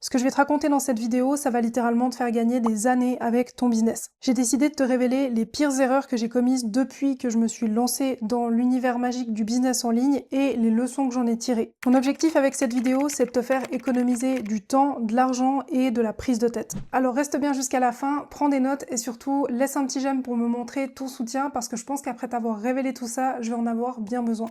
Ce que je vais te raconter dans cette vidéo, ça va littéralement te faire gagner des années avec ton business. J'ai décidé de te révéler les pires erreurs que j'ai commises depuis que je me suis lancée dans l'univers magique du business en ligne et les leçons que j'en ai tirées. Mon objectif avec cette vidéo, c'est de te faire économiser du temps, de l'argent et de la prise de tête. Alors reste bien jusqu'à la fin, prends des notes et surtout laisse un petit j'aime pour me montrer ton soutien parce que je pense qu'après t'avoir révélé tout ça, je vais en avoir bien besoin.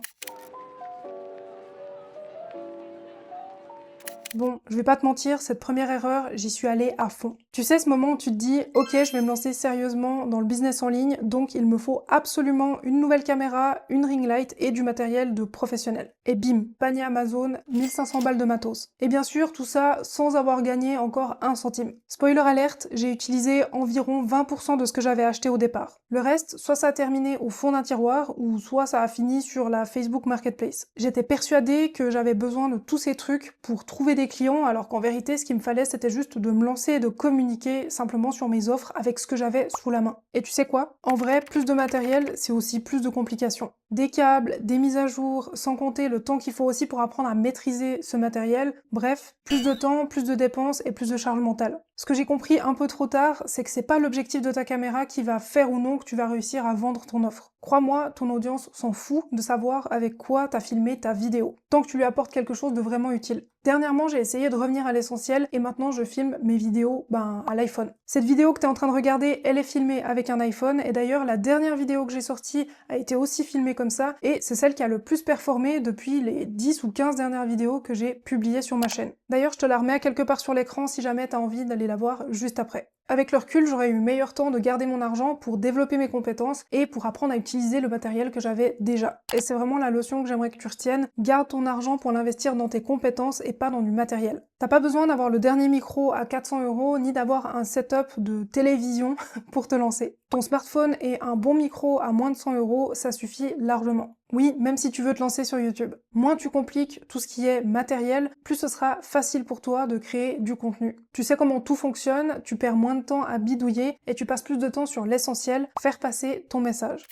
Bon, je vais pas te mentir, cette première erreur, j'y suis allée à fond. Tu sais, ce moment où tu te dis, ok, je vais me lancer sérieusement dans le business en ligne, donc il me faut absolument une nouvelle caméra, une ring light et du matériel de professionnel. Et bim, panier Amazon, 1500 balles de matos. Et bien sûr, tout ça sans avoir gagné encore un centime. Spoiler alerte, j'ai utilisé environ 20% de ce que j'avais acheté au départ. Le reste, soit ça a terminé au fond d'un tiroir, ou soit ça a fini sur la Facebook Marketplace. J'étais persuadée que j'avais besoin de tous ces trucs pour trouver des clients, alors qu'en vérité, ce qu'il me fallait, c'était juste de me lancer et de communiquer simplement sur mes offres avec ce que j'avais sous la main. Et tu sais quoi? En vrai, plus de matériel, c'est aussi plus de complications. Des câbles, des mises à jour, sans compter le temps qu'il faut aussi pour apprendre à maîtriser ce matériel. Bref, plus de temps, plus de dépenses et plus de charge mentale. Ce que j'ai compris un peu trop tard, c'est que c'est pas l'objectif de ta caméra qui va faire ou non que tu vas réussir à vendre ton offre. Crois-moi, ton audience s'en fout de savoir avec quoi t'as filmé ta vidéo, tant que tu lui apportes quelque chose de vraiment utile. Dernièrement, j'ai essayé de revenir à l'essentiel et maintenant je filme mes vidéos à l'iPhone. Cette vidéo que tu es en train de regarder, elle est filmée avec un iPhone et d'ailleurs la dernière vidéo que j'ai sortie a été aussi filmée comme ça et c'est celle qui a le plus performé depuis les 10 ou 15 dernières vidéos que j'ai publiées sur ma chaîne. D'ailleurs, je te la remets à quelque part sur l'écran si jamais tu as envie d'aller la voir juste après. Avec le recul, j'aurais eu meilleur temps de garder mon argent pour développer mes compétences et pour apprendre à utiliser le matériel que j'avais déjà. Et c'est vraiment la leçon que j'aimerais que tu retiennes. Garde ton argent pour l'investir dans tes compétences et pas dans du matériel. T'as pas besoin d'avoir le dernier micro à 400 € ni d'avoir un setup de télévision pour te lancer. Ton smartphone et un bon micro à moins de 100 €, ça suffit largement. Oui, même si tu veux te lancer sur YouTube. Moins tu compliques tout ce qui est matériel, plus ce sera facile pour toi de créer du contenu. Tu sais comment tout fonctionne, tu perds moins de temps à bidouiller et tu passes plus de temps sur l'essentiel, faire passer ton message.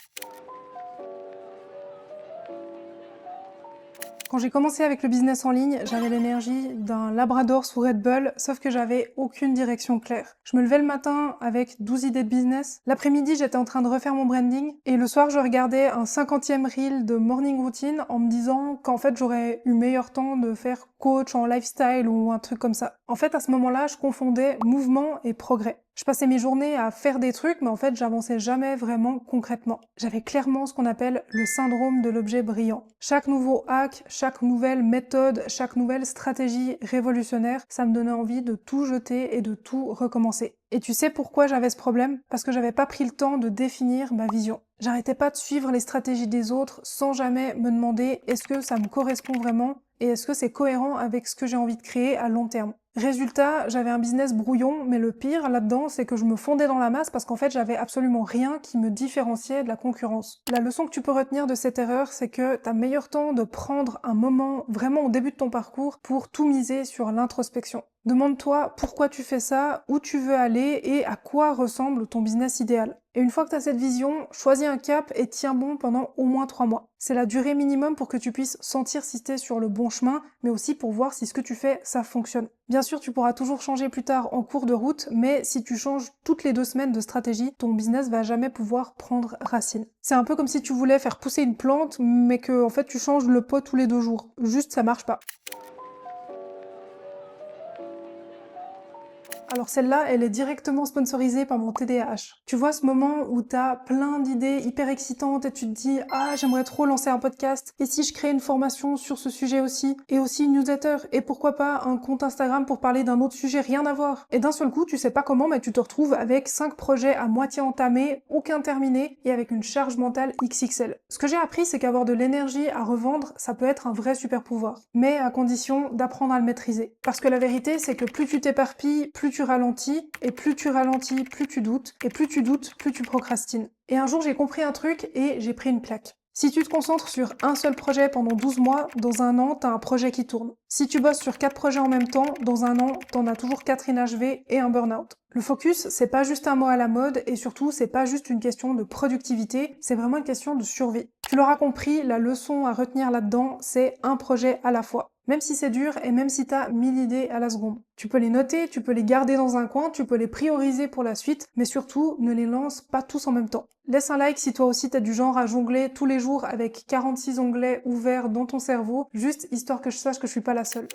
Quand j'ai commencé avec le business en ligne, j'avais l'énergie d'un labrador sous Red Bull, sauf que j'avais aucune direction claire. Je me levais le matin avec 12 idées de business, l'après-midi j'étais en train de refaire mon branding, et le soir je regardais un 50e reel de morning routine en me disant qu'en fait j'aurais eu meilleur temps de faire coach en lifestyle ou un truc comme ça. En fait à ce moment-là, je confondais mouvement et progrès. Je passais mes journées à faire des trucs, mais en fait, j'avançais jamais vraiment concrètement. J'avais clairement ce qu'on appelle le syndrome de l'objet brillant. Chaque nouveau hack, chaque nouvelle méthode, chaque nouvelle stratégie révolutionnaire, ça me donnait envie de tout jeter et de tout recommencer. Et tu sais pourquoi j'avais ce problème? Parce que j'avais pas pris le temps de définir ma vision. J'arrêtais pas de suivre les stratégies des autres sans jamais me demander est-ce que ça me correspond vraiment et est-ce que c'est cohérent avec ce que j'ai envie de créer à long terme. Résultat, j'avais un business brouillon, mais le pire là-dedans, c'est que je me fondais dans la masse parce qu'en fait, j'avais absolument rien qui me différenciait de la concurrence. La leçon que tu peux retenir de cette erreur, c'est que t'as meilleur temps de prendre un moment vraiment au début de ton parcours pour tout miser sur l'introspection. Demande-toi pourquoi tu fais ça, où tu veux aller et à quoi ressemble ton business idéal. Et une fois que tu as cette vision, choisis un cap et tiens bon pendant au moins 3 mois. C'est la durée minimum pour que tu puisses sentir si tu es sur le bon chemin, mais aussi pour voir si ce que tu fais, ça fonctionne. Bien sûr, tu pourras toujours changer plus tard en cours de route, mais si tu changes toutes les 2 semaines de stratégie, ton business va jamais pouvoir prendre racine. C'est un peu comme si tu voulais faire pousser une plante, mais que en fait tu changes le pot tous les 2 jours. Juste, ça marche pas. Alors celle-là, elle est directement sponsorisée par mon TDAH. Tu vois ce moment où t'as plein d'idées hyper excitantes et tu te dis « Ah, j'aimerais trop lancer un podcast. Et si je crée une formation sur ce sujet aussi? Et aussi une newsletter? Et pourquoi pas un compte Instagram pour parler d'un autre sujet rien à voir ?» Et d'un seul coup, tu sais pas comment, mais tu te retrouves avec 5 projets à moitié entamés, aucun terminé et avec une charge mentale XXL. Ce que j'ai appris, c'est qu'avoir de l'énergie à revendre, ça peut être un vrai super pouvoir. Mais à condition d'apprendre à le maîtriser. Parce que la vérité, c'est que plus tu t'éparpilles, plus tu ralentis, et plus tu ralentis, plus tu doutes, et plus tu doutes, plus tu procrastines. Et un jour, j'ai compris un truc et j'ai pris une claque. Si tu te concentres sur un seul projet pendant 12 mois, dans un an, t'as un projet qui tourne. Si tu bosses sur 4 projets en même temps, dans un an, t'en as toujours 4 inachevés et un burn-out. Le focus, c'est pas juste un mot à la mode et surtout, c'est pas juste une question de productivité, c'est vraiment une question de survie. Tu l'auras compris, la leçon à retenir là-dedans, c'est un projet à la fois. même si c'est dur et même si t'as 1000 idées à la seconde. Tu peux les noter, tu peux les garder dans un coin, tu peux les prioriser pour la suite, mais surtout, ne les lance pas tous en même temps. Laisse un like si toi aussi t'es du genre à jongler tous les jours avec 46 onglets ouverts dans ton cerveau, juste histoire que je sache que je suis pas la seule.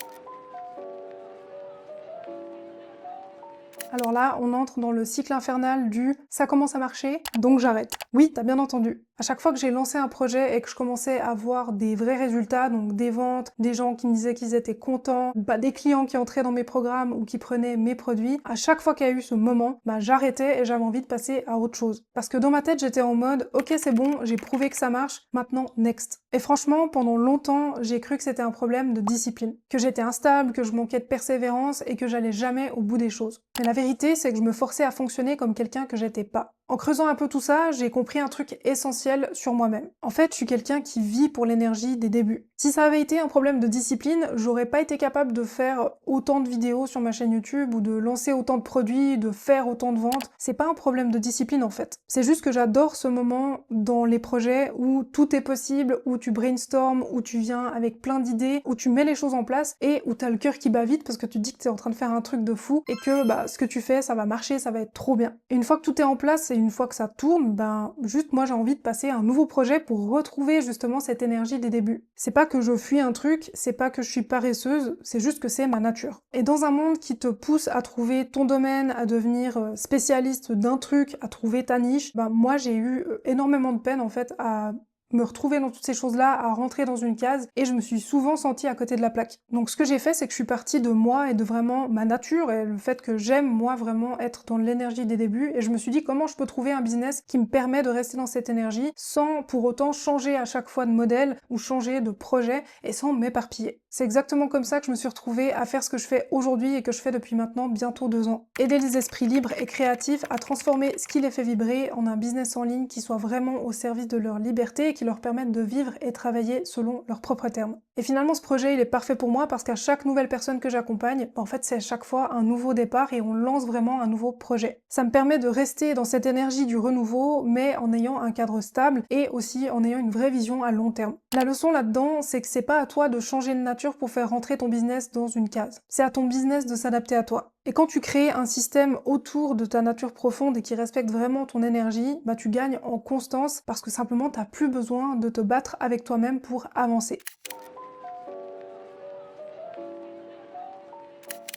Alors là, on entre dans le cycle infernal du « ça commence à marcher, donc j'arrête ». Oui, t'as bien entendu. À chaque fois que j'ai lancé un projet et que je commençais à voir des vrais résultats, donc des ventes, des gens qui me disaient qu'ils étaient contents, des clients qui entraient dans mes programmes ou qui prenaient mes produits, à chaque fois qu'il y a eu ce moment, j'arrêtais et j'avais envie de passer à autre chose. Parce que dans ma tête, j'étais en mode « ok, c'est bon, j'ai prouvé que ça marche, maintenant, next ». Et franchement, pendant longtemps, j'ai cru que c'était un problème de discipline, que j'étais instable, que je manquais de persévérance et que j'allais jamais au bout des choses. Mais la vérité, c'est que je me forçais à fonctionner comme quelqu'un que j'étais pas. En creusant un peu tout ça, j'ai compris un truc essentiel sur moi-même. En fait, je suis quelqu'un qui vit pour l'énergie des débuts. Si ça avait été un problème de discipline, j'aurais pas été capable de faire autant de vidéos sur ma chaîne YouTube ou de lancer autant de produits, de faire autant de ventes. C'est pas un problème de discipline en fait. C'est juste que j'adore ce moment dans les projets où tout est possible, où tu brainstorms, où tu viens avec plein d'idées, où tu mets les choses en place et où t'as le cœur qui bat vite parce que tu te dis que t'es en train de faire un truc de fou et que ce que tu fais, ça va marcher, ça va être trop bien. Et une fois que tout est en place et une fois que ça tourne, juste moi j'ai envie de passer à un nouveau projet pour retrouver justement cette énergie des débuts. C'est pas que je fuis un truc, c'est pas que je suis paresseuse, c'est juste que c'est ma nature. Et dans un monde qui te pousse à trouver ton domaine, à devenir spécialiste d'un truc, à trouver ta niche, moi j'ai eu énormément de peine en fait à me retrouver dans toutes ces choses-là, à rentrer dans une case, et je me suis souvent sentie à côté de la plaque. Donc ce que j'ai fait, c'est que je suis partie de moi et de vraiment ma nature, et le fait que j'aime, moi, vraiment être dans l'énergie des débuts, et je me suis dit comment je peux trouver un business qui me permet de rester dans cette énergie, sans pour autant changer à chaque fois de modèle, ou changer de projet, et sans m'éparpiller. C'est exactement comme ça que je me suis retrouvée à faire ce que je fais aujourd'hui et que je fais depuis maintenant bientôt 2 ans. Aider les esprits libres et créatifs à transformer ce qui les fait vibrer en un business en ligne qui soit vraiment au service de leur liberté et qui leur permette de vivre et travailler selon leurs propres termes. Et finalement, ce projet, il est parfait pour moi parce qu'à chaque nouvelle personne que j'accompagne, en fait, c'est à chaque fois un nouveau départ et on lance vraiment un nouveau projet. Ça me permet de rester dans cette énergie du renouveau, mais en ayant un cadre stable et aussi en ayant une vraie vision à long terme. La leçon là-dedans, c'est que c'est pas à toi de changer de nature pour faire rentrer ton business dans une case. C'est à ton business de s'adapter à toi. Et quand tu crées un système autour de ta nature profonde et qui respecte vraiment ton énergie, tu gagnes en constance parce que simplement t'as plus besoin de te battre avec toi-même pour avancer.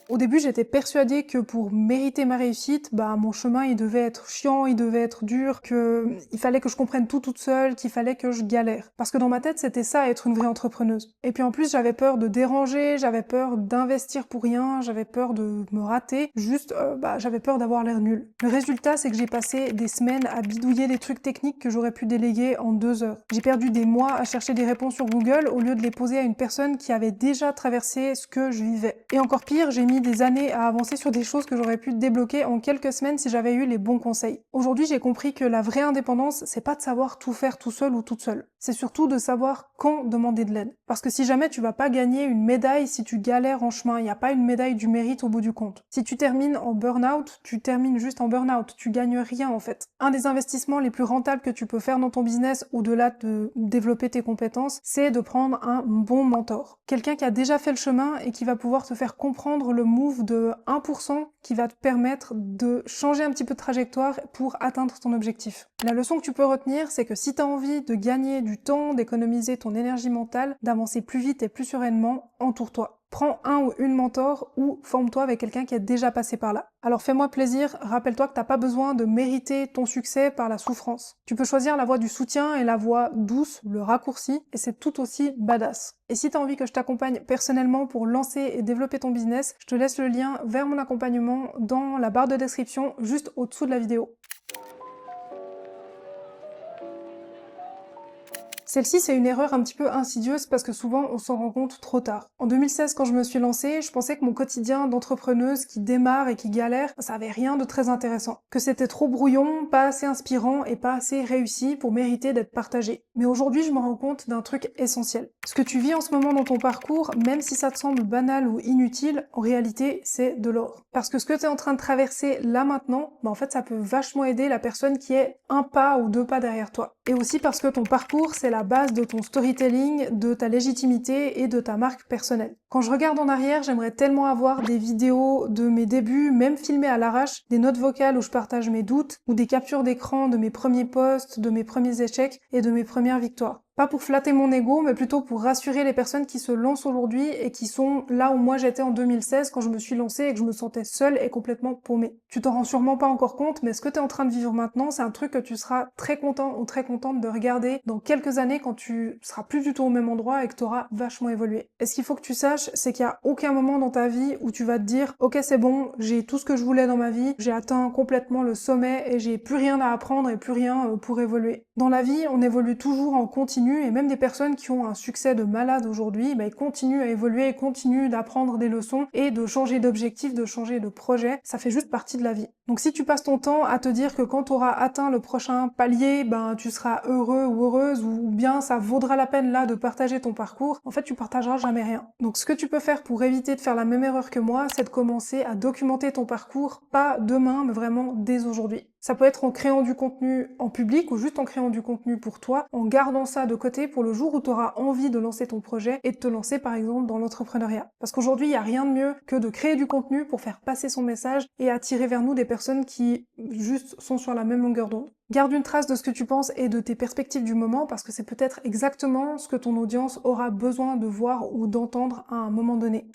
Au début, j'étais persuadée que pour mériter ma réussite, mon chemin, il devait être chiant, il devait être dur, il fallait que je comprenne tout toute seule, qu'il fallait que je galère. Parce que dans ma tête, c'était ça, être une vraie entrepreneuse. Et puis en plus, j'avais peur de déranger, j'avais peur d'investir pour rien, j'avais peur de me rater, j'avais peur d'avoir l'air nulle. Le résultat, c'est que j'ai passé des semaines à bidouiller des trucs techniques que j'aurais pu déléguer en 2 heures. J'ai perdu des mois à chercher des réponses sur Google au lieu de les poser à une personne qui avait déjà traversé ce que je vivais. Et encore pire, j'ai mis des années à avancer sur des choses que j'aurais pu débloquer en quelques semaines si j'avais eu les bons conseils. Aujourd'hui, j'ai compris que la vraie indépendance, c'est pas de savoir tout faire tout seul ou toute seule. C'est surtout de savoir quand demander de l'aide. Parce que si jamais tu vas pas gagner une médaille si tu galères en chemin, il n'y a pas une médaille du mérite au bout du compte. Si tu termines en burn-out, tu termines juste en burn-out. Tu gagnes rien en fait. Un des investissements les plus rentables que tu peux faire dans ton business, au-delà de développer tes compétences, c'est de prendre un bon mentor. Quelqu'un qui a déjà fait le chemin et qui va pouvoir te faire comprendre le move de 1% qui va te permettre de changer un petit peu de trajectoire pour atteindre ton objectif. La leçon que tu peux retenir, c'est que si tu as envie de gagner du temps, d'économiser ton énergie mentale, d'avancer plus vite et plus sereinement, entoure-toi. Prends un ou une mentor ou forme-toi avec quelqu'un qui est déjà passé par là. Alors fais-moi plaisir, rappelle-toi que t'as pas besoin de mériter ton succès par la souffrance. Tu peux choisir la voie du soutien et la voie douce, le raccourci, et c'est tout aussi badass. Et si t'as envie que je t'accompagne personnellement pour lancer et développer ton business, je te laisse le lien vers mon accompagnement dans la barre de description juste au-dessous de la vidéo. Celle-ci, c'est une erreur un petit peu insidieuse parce que souvent, on s'en rend compte trop tard. En 2016, quand je me suis lancée, je pensais que mon quotidien d'entrepreneuse qui démarre et qui galère, ça avait rien de très intéressant. Que c'était trop brouillon, pas assez inspirant et pas assez réussi pour mériter d'être partagé. Mais aujourd'hui, je me rends compte d'un truc essentiel. Ce que tu vis en ce moment dans ton parcours, même si ça te semble banal ou inutile, en réalité, c'est de l'or. Parce que ce que tu es en train de traverser là maintenant, en fait, ça peut vachement aider la personne qui est un pas ou 2 pas derrière toi. Et aussi parce que ton parcours, c'est la base de ton storytelling, de ta légitimité et de ta marque personnelle. Quand je regarde en arrière, j'aimerais tellement avoir des vidéos de mes débuts, même filmées à l'arrache, des notes vocales où je partage mes doutes, ou des captures d'écran de mes premiers posts, de mes premiers échecs et de mes premières victoires. Pas pour flatter mon ego, mais plutôt pour rassurer les personnes qui se lancent aujourd'hui et qui sont là où moi j'étais en 2016 quand je me suis lancée et que je me sentais seule et complètement paumée. Tu t'en rends sûrement pas encore compte, mais ce que tu es en train de vivre maintenant, c'est un truc que tu seras très content ou très contente de regarder dans quelques années quand tu seras plus du tout au même endroit et que tu auras vachement évolué. Et ce qu'il faut que tu saches, c'est qu'il y a aucun moment dans ta vie où tu vas te dire « Ok, c'est bon, j'ai tout ce que je voulais dans ma vie, j'ai atteint complètement le sommet et j'ai plus rien à apprendre et plus rien pour évoluer. » Dans la vie, on évolue toujours en continu et même des personnes qui ont un succès de malade aujourd'hui, ils continuent à évoluer, continuent d'apprendre des leçons et de changer d'objectif, de changer de projet. Ça fait juste partie de la vie. Donc si tu passes ton temps à te dire que quand tu auras atteint le prochain palier, tu seras heureux ou heureuse ou bien ça vaudra la peine là de partager ton parcours, en fait tu partageras jamais rien. Donc ce que tu peux faire pour éviter de faire la même erreur que moi, c'est de commencer à documenter ton parcours, pas demain, mais vraiment dès aujourd'hui. Ça peut être en créant du contenu en public ou juste en créant du contenu pour toi, en gardant ça de côté pour le jour où tu auras envie de lancer ton projet et de te lancer par exemple dans l'entrepreneuriat. Parce qu'aujourd'hui, il n'y a rien de mieux que de créer du contenu pour faire passer son message et attirer vers nous des personnes qui juste sont sur la même longueur d'onde. Garde une trace de ce que tu penses et de tes perspectives du moment parce que c'est peut-être exactement ce que ton audience aura besoin de voir ou d'entendre à un moment donné.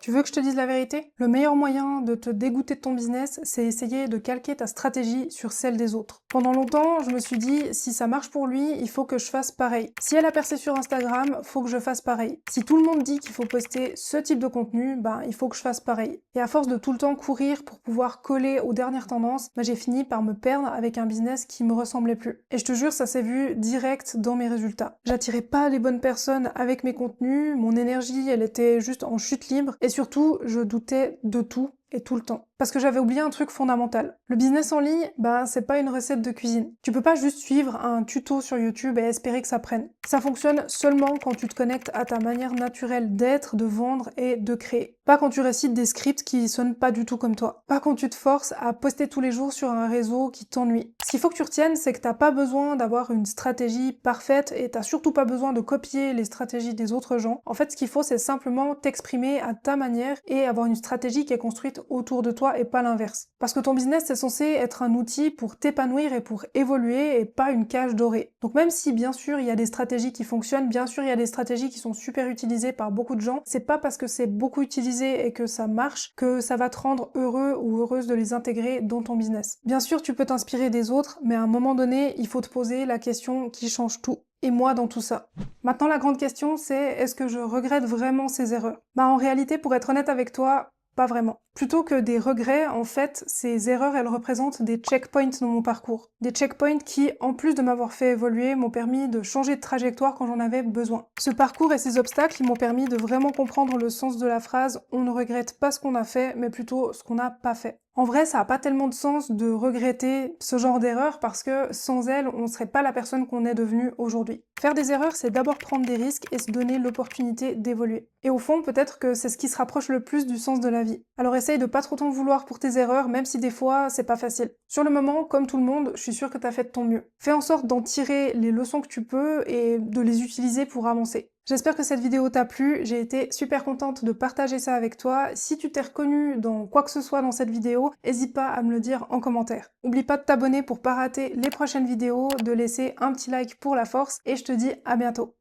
Tu veux que je te dise la vérité? Le meilleur moyen de te dégoûter de ton business, c'est essayer de calquer ta stratégie sur celle des autres. Pendant longtemps, je me suis dit, si ça marche pour lui, il faut que je fasse pareil. Si elle a percé sur Instagram, faut que je fasse pareil. Si tout le monde dit qu'il faut poster ce type de contenu, il faut que je fasse pareil. Et à force de tout le temps courir pour pouvoir coller aux dernières tendances, j'ai fini par me perdre avec un business qui me ressemblait plus. Et je te jure, ça s'est vu direct dans mes résultats. J'attirais pas les bonnes personnes avec mes contenus, mon énergie, elle était juste en chute libre. Et surtout, je doutais de tout et tout le temps. Parce que j'avais oublié un truc fondamental. Le business en ligne, c'est pas une recette de cuisine. Tu peux pas juste suivre un tuto sur YouTube et espérer que ça prenne. Ça fonctionne seulement quand tu te connectes à ta manière naturelle d'être, de vendre et de créer. Pas quand tu récites des scripts qui sonnent pas du tout comme toi. Pas quand tu te forces à poster tous les jours sur un réseau qui t'ennuie. Ce qu'il faut que tu retiennes, c'est que t'as pas besoin d'avoir une stratégie parfaite et t'as surtout pas besoin de copier les stratégies des autres gens. En fait, ce qu'il faut, c'est simplement t'exprimer à ta manière et avoir une stratégie qui est construite autour de toi et pas l'inverse. Parce que ton business, c'est censé être un outil pour t'épanouir et pour évoluer et pas une cage dorée. Donc même si, bien sûr, il y a des stratégies qui fonctionnent, bien sûr, il y a des stratégies qui sont super utilisées par beaucoup de gens, c'est pas parce que c'est beaucoup utilisé et que ça marche que ça va te rendre heureux ou heureuse de les intégrer dans ton business. Bien sûr, tu peux t'inspirer des autres, mais à un moment donné, il faut te poser la question qui change tout. Et moi dans tout ça. Maintenant, la grande question, c'est est-ce que je regrette vraiment ces erreurs? En réalité, pour être honnête avec toi, pas vraiment. Plutôt que des regrets, en fait, ces erreurs, elles représentent des checkpoints dans mon parcours. Des checkpoints qui, en plus de m'avoir fait évoluer, m'ont permis de changer de trajectoire quand j'en avais besoin. Ce parcours et ces obstacles, ils m'ont permis de vraiment comprendre le sens de la phrase « on ne regrette pas ce qu'on a fait, mais plutôt ce qu'on n'a pas fait ». En vrai, ça n'a pas tellement de sens de regretter ce genre d'erreur parce que sans elles, on ne serait pas la personne qu'on est devenue aujourd'hui. Faire des erreurs, c'est d'abord prendre des risques et se donner l'opportunité d'évoluer. Et au fond, peut-être que c'est ce qui se rapproche le plus du sens de la vie. Alors essaye de pas trop t'en vouloir pour tes erreurs, même si des fois, c'est pas facile. Sur le moment, comme tout le monde, je suis sûre que t'as fait de ton mieux. Fais en sorte d'en tirer les leçons que tu peux et de les utiliser pour avancer. J'espère que cette vidéo t'a plu, j'ai été super contente de partager ça avec toi. Si tu t'es reconnu dans quoi que ce soit dans cette vidéo, n'hésite pas à me le dire en commentaire. N'oublie pas de t'abonner pour pas rater les prochaines vidéos, de laisser un petit like pour la force, et je te dis à bientôt.